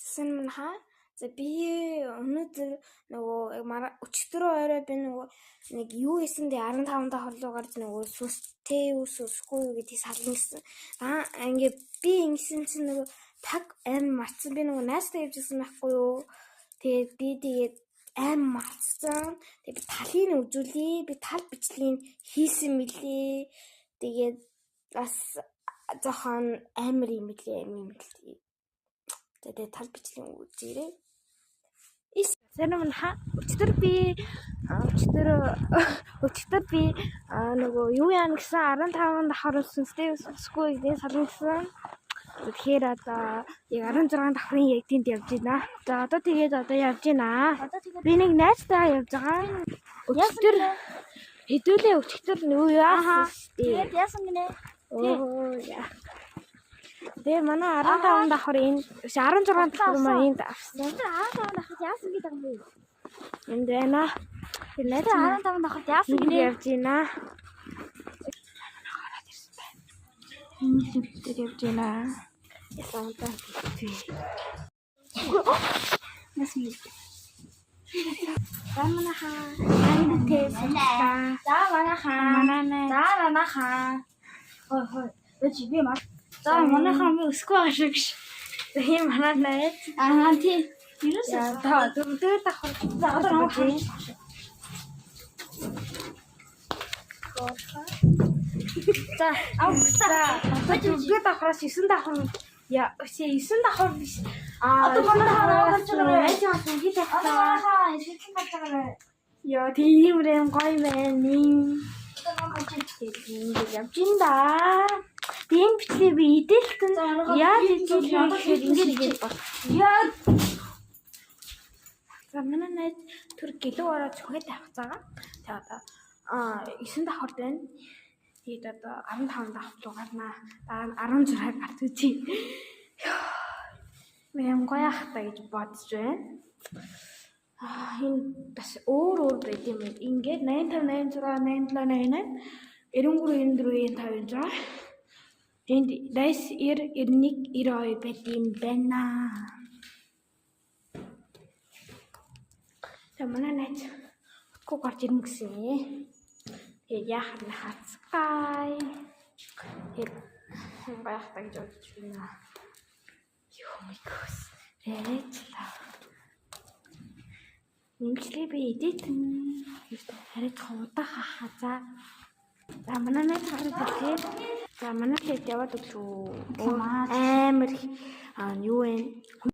Сайн мана. За би өнөөдөр нөгөө өчигдөр орой би нөгөө нэг юу хийсэн дээ 15 дахь хорлоо гарч нөгөө сүстэй юу сүсгүй юу гэдгийг салгасан. Ингээд би ингэсэн чинь нөгөө таг аим марцсан. Би нөгөө найстай явж ирсэн байхгүй юу. Тэгээд би марцсан. Тэгээд би талыг үзүүлээ. Би тал бичлэгийг хийсэн мөлий. Тэгээд бас жоохон амар юм мөлий. Тэгээд тал бичлэг үзээрэй. Сайн мана. Өчигдөр би нөгөө юу яана гэсэн 15 давхар сүнстэй сүсгүй гэдээ салгасан. Тэгэхээр одоо яг 16 давхрын яг тэнд явж байна. За одоо тэгээд явж байна. Би нэг найзтай явж байгаа. Өчигдөр хэдүүлээ өчигдөр юу яасан тэгээд яасан гинэ. Тэгээ манай 15 давхар энэ 16 давхар маань энд авсан. 15 давхар яасан гэдэг юм бэ? Энд байна. Тэр найз 15 давхар яасан гинэ явж байна. Хараад ирсэн байна. Энэ хөвтөд явж байна. Ясан удаа тий. Нэсми. Заманаха. Заманаха. Хой. Өчигдөр маа. За манайхаа би өсгөө ашиг. Тийм манайнаа. Тийм. Юусэн. Дөрөв давхар. За одоо нөө. За дөрөв давхраас 9 давхар. Яа, 9 давхар биш. Одоо манайхаа гарч байгаа байж хит тавтаа. Шидлэн гарч байгаа. Яа, тийм юм гоё байна. Явж ин да. Тийм бичлээ би идэлтэн яаж идэлтэн ингэж баг. Яа. За манай найз түр гэлөө ороод чөхөд тавцаага. Тэгээ одоо 9 давхар байна. Тэгээд одоо 15 давхар руу гарнаа. Дараа нь 16 гарч үзье. Мэм гоё ахтай гэж бодож байна. Энэ бас өөр байд юм. Ингээд 85 86 87 88 93 94 56 энд дайс 91 92 байд юм байна. За манай найз утгагүй гарч ирнэ гэсэн. Тэгээд яахад нь хацгай. Тэгээд баяхтай гэж бодож байна. Ёо my god. Рэчла. Нэмчлээ би эдэтэн. Харин удаа хахаа. За манай найз хараад ирлээ. За манай найз яваад өглөө. Амар юу вэ?